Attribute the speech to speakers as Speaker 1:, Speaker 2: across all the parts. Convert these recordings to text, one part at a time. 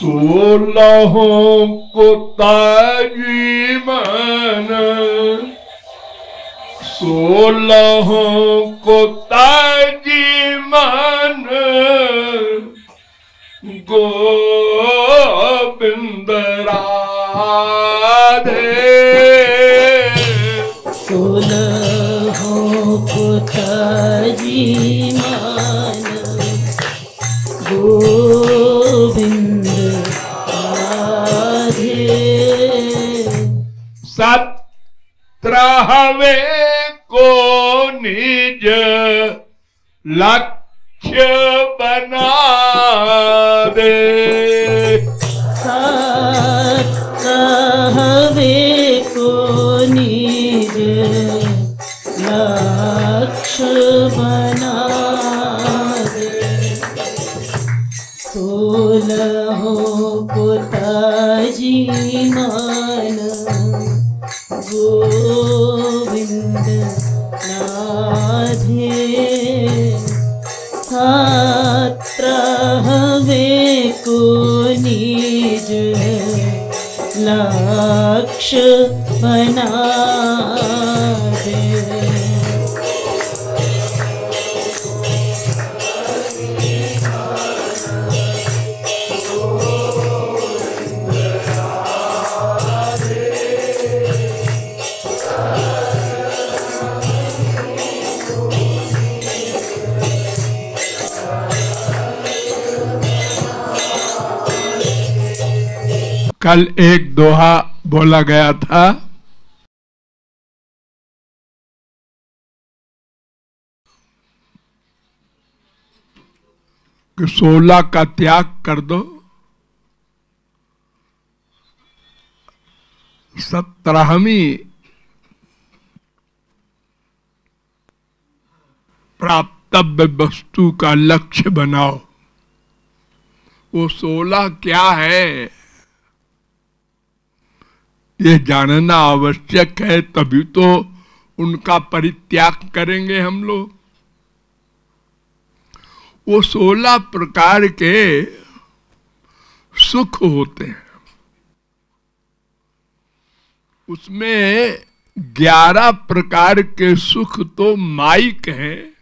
Speaker 1: 16 को ताजी मन, 16 को ताजी मन, गोविंद राधे।
Speaker 2: 16 को ताजी मन, गोविंद राधे।
Speaker 1: 17वें को निज लक्ष्य बना दे।
Speaker 2: 17वें को निज लक्ष्य बना दे। 16 को ताजी मन, गोविंद राधे। 17वें को निज लक्ष्य बना दे।
Speaker 1: कल एक दोहा बोला गया था, कि 16 का त्याग कर दो, 17वीं प्राप्तव्य वस्तु का लक्ष्य बनाओ। वो 16 क्या है ये जानना आवश्यक है, तभी तो उनका परित्याग करेंगे हम लोग। वो 16 प्रकार के सुख होते हैं, उसमें 11 प्रकार के सुख तो माइक हैं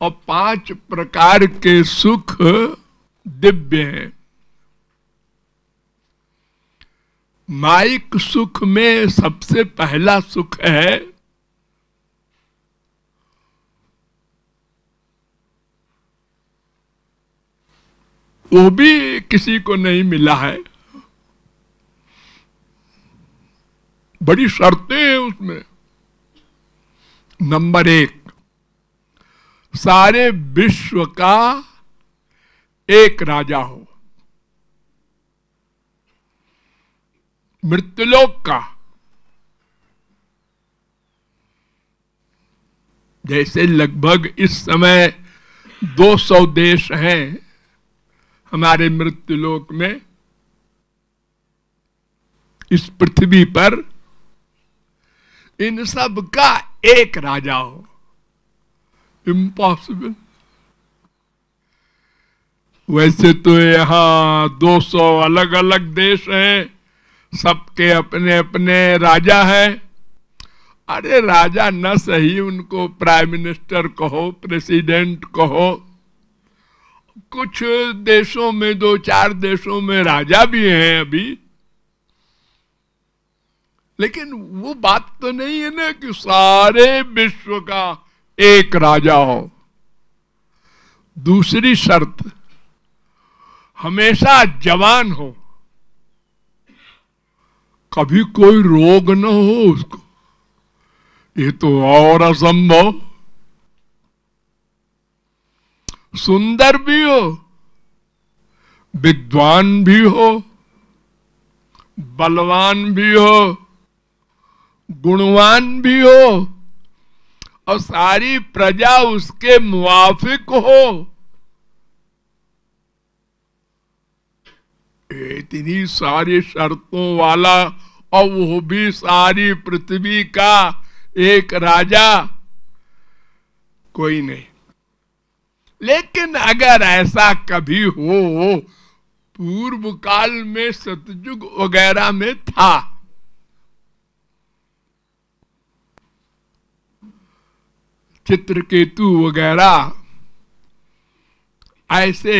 Speaker 1: और 5 प्रकार के सुख दिव्य हैं। माइक सुख में सबसे पहला सुख है वो भी किसी को नहीं मिला है, बड़ी शर्तें हैं उसमें। नंबर 1, सारे विश्व का एक राजा हो, मृत्युलोक का। जैसे लगभग इस समय 200 देश हैं हमारे मृत्युलोक में, इस पृथ्वी पर इन सब का एक राजा हो, इम्पॉसिबल। वैसे तो यहाँ 200 अलग अलग देश हैं, सबके अपने अपने राजा हैं। अरे राजा न सही, उनको प्राइम मिनिस्टर कहो, प्रेसिडेंट कहो। कुछ देशों में, 2-4 देशों में राजा भी हैं अभी, लेकिन वो बात तो नहीं है ना कि सारे विश्व का एक राजा हो। दूसरी शर्त, हमेशा जवान हो, कभी कोई रोग न हो उसको, ये तो और असंभव। सुंदर भी हो, विद्वान भी हो, बलवान भी हो, गुणवान भी हो, और सारी प्रजा उसके मुवाफिक हो। इतनी सारी शर्तों वाला, और वो भी सारी पृथ्वी का एक राजा, कोई नहीं। लेकिन अगर ऐसा कभी हो पूर्व काल में सतयुग वगैरह में था। चित्रकेतु वगैरह ऐसे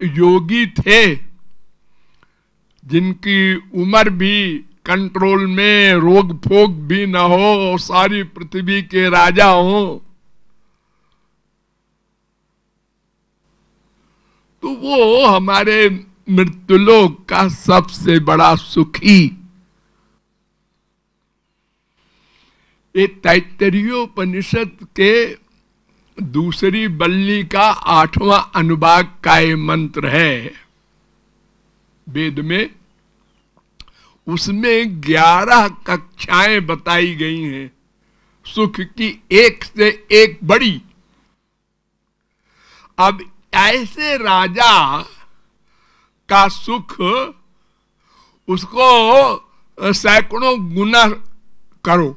Speaker 1: योगी थे जिनकी उम्र भी कंट्रोल में, रोग फोग भी न हो, सारी पृथ्वी के राजा हो, तो वो हमारे मृत्युलोक का सबसे बड़ा सुखी। ये तैत्तरीयोपनिषद के दूसरी बल्ली का 8वां अनुभाग का ये मंत्र है वेद में। उसमें 11 कक्षाएं बताई गई हैं, सुख की एक से एक बड़ी। अब ऐसे राजा का सुख, उसको सैकड़ों गुना करो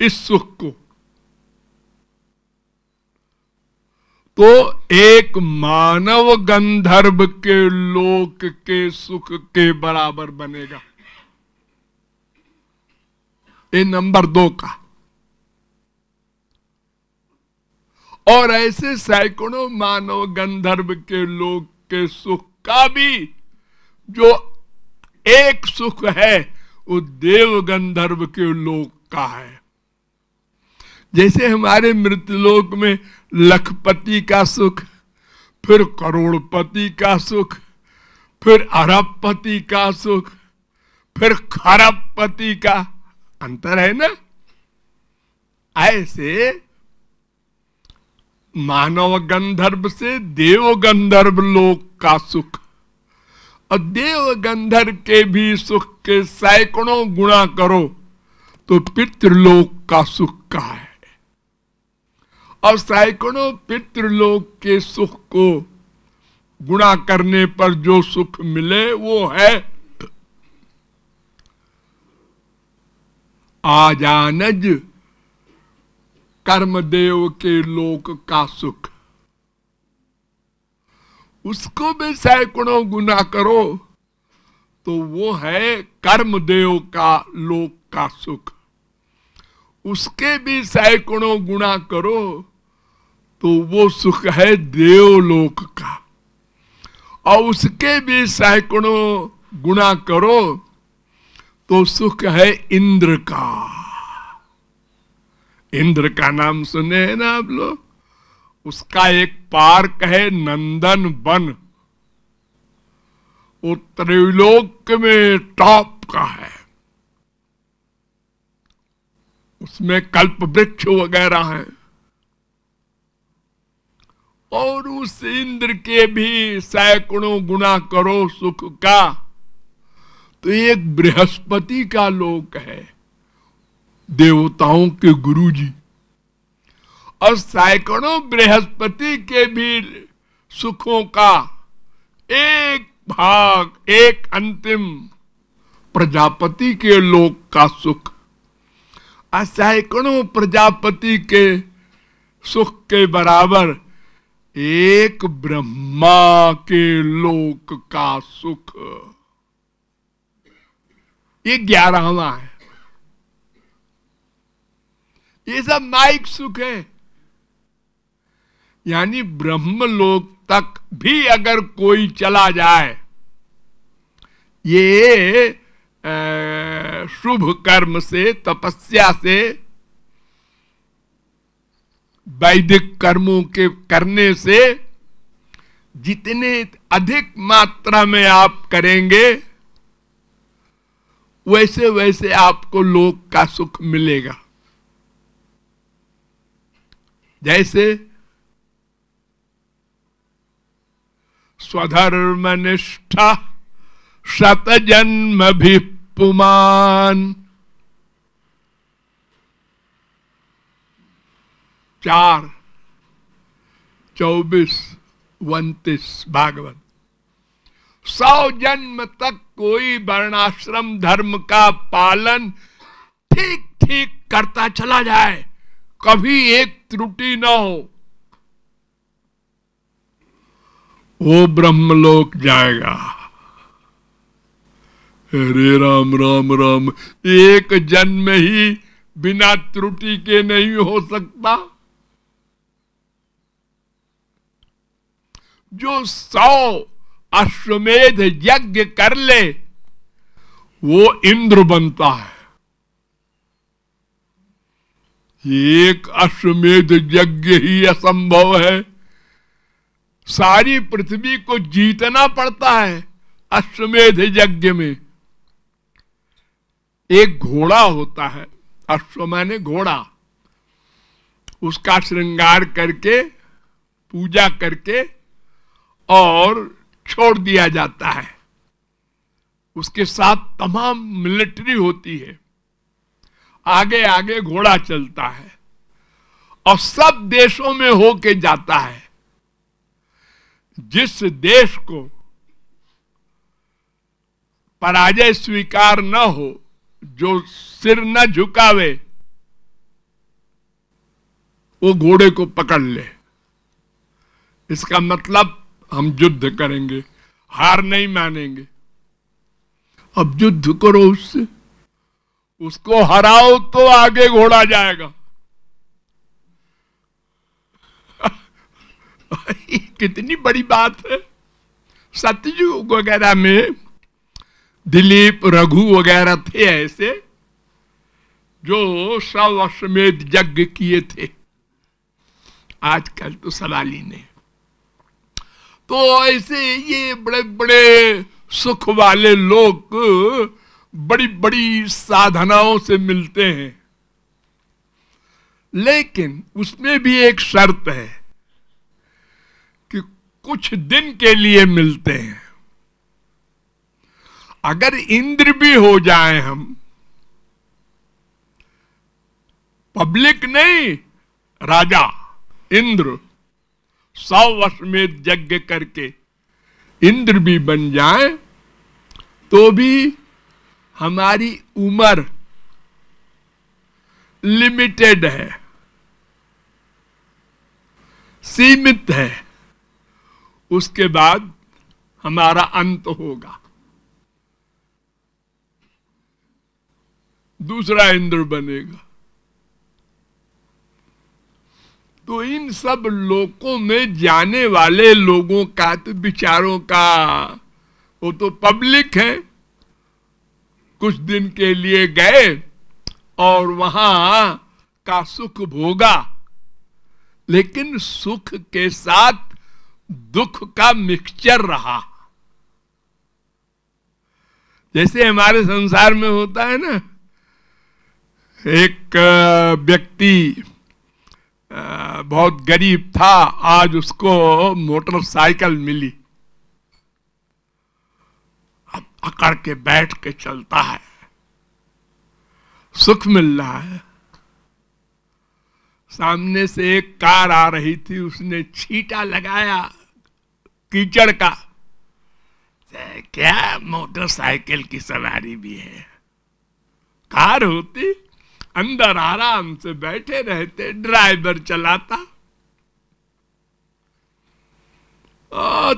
Speaker 1: इस सुख को, तो एक मानव गंधर्व के लोक के सुख के बराबर बनेगा। ये नंबर 2 का। और ऐसे सैकड़ों मानव गंधर्व के लोक के सुख का भी जो एक सुख है, वो देव गंधर्व के लोक का है। जैसे हमारे मृत्युलोक में लखपति का सुख, फिर करोड़पति का सुख, फिर अरबपति का सुख, फिर खरबपति का, अंतर है ना। ऐसे मानव गंधर्व से देव गंधर्व लोक का सुख, और देव गंधर्व के भी सुख के सैकड़ों गुणा करो तो पितृलोक का सुख का है। और सैकड़ों पितृलोक के सुख को गुणा करने पर जो सुख मिले वो है आजानज कर्मदेव के लोक का सुख। उसको भी सैकड़ों गुना करो तो वो है कर्मदेव का लोक का सुख। उसके भी सैकड़ों गुना करो तो वो सुख है देवलोक का। और उसके भी सैकड़ों गुना करो तो सुख है इंद्र का। इंद्र का नाम सुने हैं ना आप लोग? उसका एक पार्क है नंदन वन, वो त्रिलोक में टॉप का है। उसमें कल्प वृक्ष वगैरह हैं। और उस इंद्र के भी सैकड़ों गुना करो सुख का तो एक बृहस्पति का लोक है, देवताओं के गुरुजी। और सैकड़ों बृहस्पति के भी सुखों का एक भाग, एक अंतिम प्रजापति के लोक का सुख। और सैकड़ों प्रजापति के सुख के बराबर एक ब्रह्मा के लोक का सुख। ये 11वां है। ये सब माइक सुख है। यानी ब्रह्मलोक तक भी अगर कोई चला जाए, ये शुभ कर्म से, तपस्या से, वैदिक कर्मों के करने से जितने अधिक मात्रा में आप करेंगे वैसे वैसे आपको लोक का सुख मिलेगा। जैसे स्वधर्मनिष्ठा शतजन्म भी पुमान 4, 24, 29 भागवत। 100 जन्म तक कोई वर्णाश्रम धर्म का पालन ठीक ठीक करता चला जाए, कभी एक त्रुटि न हो, वो ब्रह्मलोक जाएगा। हरे राम राम राम, एक जन्म ही बिना त्रुटि के नहीं हो सकता। जो 100 अश्वमेध यज्ञ कर ले वो इंद्र बनता है। एक अश्वमेध यज्ञ ही असंभव है, सारी पृथ्वी को जीतना पड़ता है अश्वमेध यज्ञ में। एक घोड़ा होता है, अश्व माने घोड़ा, उसका श्रृंगार करके पूजा करके और छोड़ दिया जाता है। उसके साथ तमाम मिलिट्री होती है, आगे आगे घोड़ा चलता है और सब देशों में होके जाता है। जिस देश को पराजय स्वीकार न हो, जो सिर न झुकावे, वो घोड़े को पकड़ ले। इसका मतलब हम युद्ध करेंगे, हार नहीं मानेंगे। अब युद्ध करो उससे, उसको हराओ तो आगे घोड़ा जाएगा। कितनी बड़ी बात है। सतयुग वगैरह में दिलीप, रघु वगैरह थे ऐसे जो 100 अश्वमेध यज्ञ किए थे। आजकल तो सवाल ही नहीं। तो ऐसे ये बड़े बड़े सुख वाले लोग बड़ी बड़ी साधनाओं से मिलते हैं, लेकिन उसमें भी एक शर्त है कि कुछ दिन के लिए मिलते हैं। अगर इंद्र भी हो जाए हम, पब्लिक नहीं, राजा इंद्र 100 अश्वमेध यज्ञ करके इंद्र भी बन जाए, तो भी हमारी उम्र लिमिटेड है, सीमित है। उसके बाद हमारा अंत होगा, दूसरा इंद्र बनेगा। तो इन सब लोकों में जाने वाले लोगों का तो विचारों का, वो तो पब्लिक है, कुछ दिन के लिए गए और वहां का सुख भोगा, लेकिन सुख के साथ दुख का मिक्सचर रहा। जैसे हमारे संसार में होता है ना, एक व्यक्ति बहुत गरीब था, आज उसको मोटरसाइकिल मिली, अब अकड़ के बैठ के चलता है, सुख मिल रहा है। सामने से एक कार आ रही थी, उसने छींटा लगाया कीचड़ का, क्या मोटरसाइकिल की सवारी भी है, कार होती, अंदर आराम से बैठे रहते, ड्राइवर चलाता।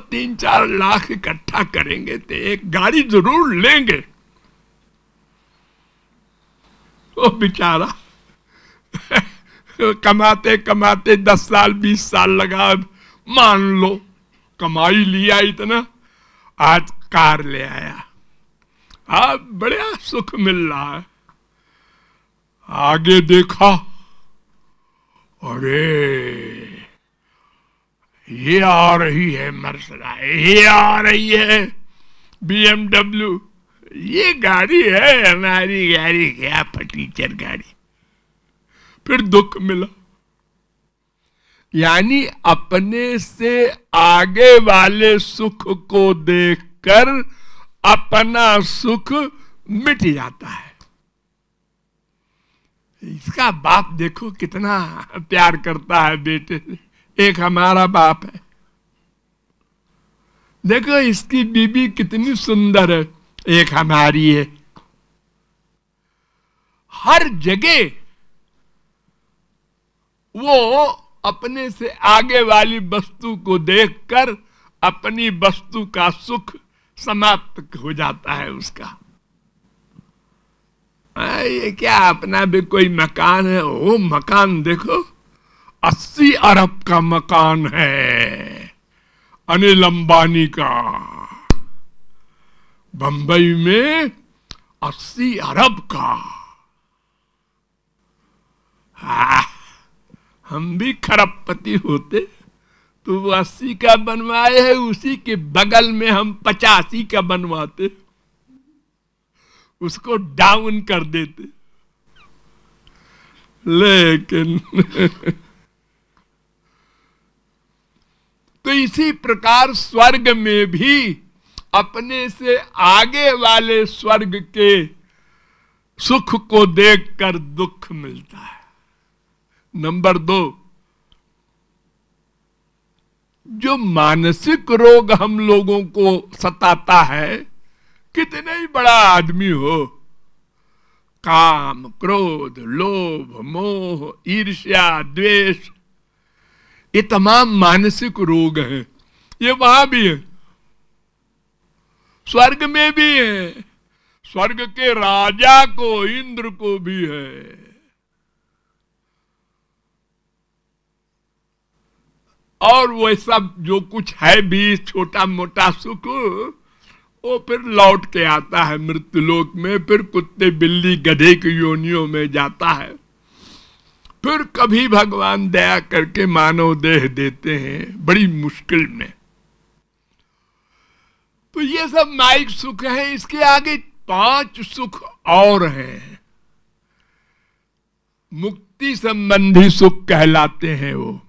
Speaker 1: 3-4 लाख इकट्ठा करेंगे तो एक गाड़ी जरूर लेंगे। वो बेचारा कमाते कमाते 10 साल 20 साल लगा, मान लो कमाई लिया इतना, आज कार ले आया, अब बड़ा सुख मिल रहा है। आगे देखा, अरे ये आ रही है मर्सिडीज, ये आ रही है BMW, ये गाड़ी है हमारी गाड़ी, क्या फटीचर गाड़ी। फिर दुख मिला, यानी अपने से आगे वाले सुख को देखकर अपना सुख मिट जाता है। इसका बाप देखो कितना प्यार करता है बेटे से, एक हमारा बाप है, देखो इसकी बीबी कितनी सुंदर है, एक हमारी है। हर जगह वो अपने से आगे वाली वस्तु को देखकर अपनी वस्तु का सुख समाप्त हो जाता है उसका। ये क्या अपना भी कोई मकान है? वो मकान देखो 80 अरब का मकान है अनिल अंबानी का, बंबई में 80 अरब का। हम भी खरबपति होते तो वो 80 का बनवाए है, उसी के बगल में हम 85 का बनवाते, उसको डाउन कर देते। लेकिन तो इसी प्रकार स्वर्ग में भी अपने से आगे वाले स्वर्ग के सुख को देखकर दुख मिलता है। नंबर 2, जो मानसिक रोग हम लोगों को सताता है, कितने ही बड़ा आदमी हो, काम, क्रोध, लोभ, मोह, ईर्ष्या, द्वेष, ये तमाम मानसिक रोग हैं। ये वहां भी है, स्वर्ग में भी है, स्वर्ग के राजा को, इंद्र को भी है। और वो सब जो कुछ है भी छोटा मोटा सुख, वो फिर लौट के आता है मृत्युलोक में, फिर कुत्ते बिल्ली गधे की योनियों में जाता है, फिर कभी भगवान दया करके मानव देह देते हैं बड़ी मुश्किल में। तो ये सब माइक सुख है। इसके आगे 5 सुख और हैं, मुक्ति संबंधी सुख कहलाते हैं वो।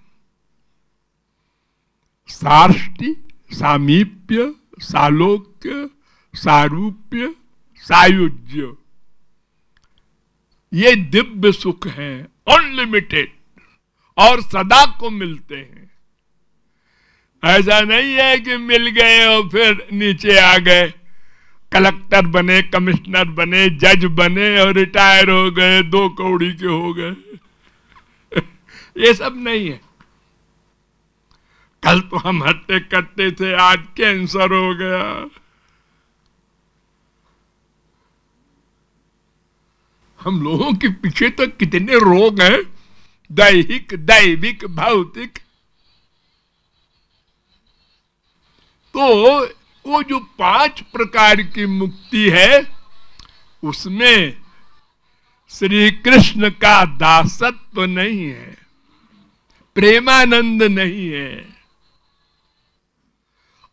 Speaker 1: सार्ष्टि, सामीप्य, सालोक्य, सारूप्य, सायुज्य, ये दिव्य सुख हैं, अनलिमिटेड और सदा को मिलते हैं। ऐसा नहीं है कि मिल गए और फिर नीचे आ गए, कलेक्टर बने, कमिश्नर बने, जज बने और रिटायर हो गए, 2 कौड़ी के हो गए। ये सब नहीं है। कल तो हम हट्टे कट्टे थे, आज कैंसर हो गया। हम लोगों के पीछे तो कितने रोग हैं, दैहिक, दैविक, भौतिक। तो वो जो 5 प्रकार की मुक्ति है, उसमें श्री कृष्ण का दासत्व नहीं है, प्रेमानंद नहीं है।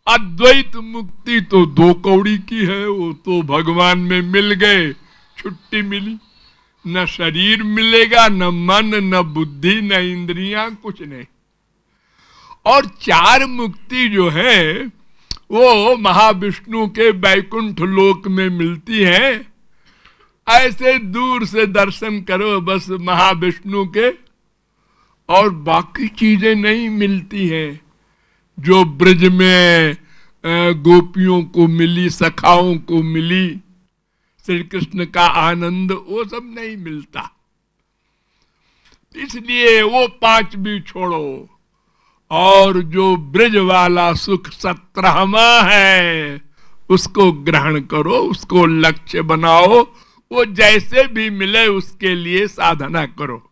Speaker 1: अद्वैत मुक्ति तो 2 कौड़ी की है, वो तो भगवान में मिल गए, छुट्टी मिली। न शरीर मिलेगा, न मन, न बुद्धि, न इंद्रियां, कुछ नहीं। और 4 मुक्ति जो है वो महाविष्णु के वैकुंठ लोक में मिलती है। ऐसे दूर से दर्शन करो बस महाविष्णु के, और बाकी चीजें नहीं मिलती हैं जो ब्रज में गोपियों को मिली, सखाओं को मिली, श्री कृष्ण का आनंद, वो सब नहीं मिलता। इसलिए वो 5 भी छोड़ो, और जो ब्रज वाला सुख 17वां है उसको ग्रहण करो, उसको लक्ष्य बनाओ। वो जैसे भी मिले उसके लिए साधना करो।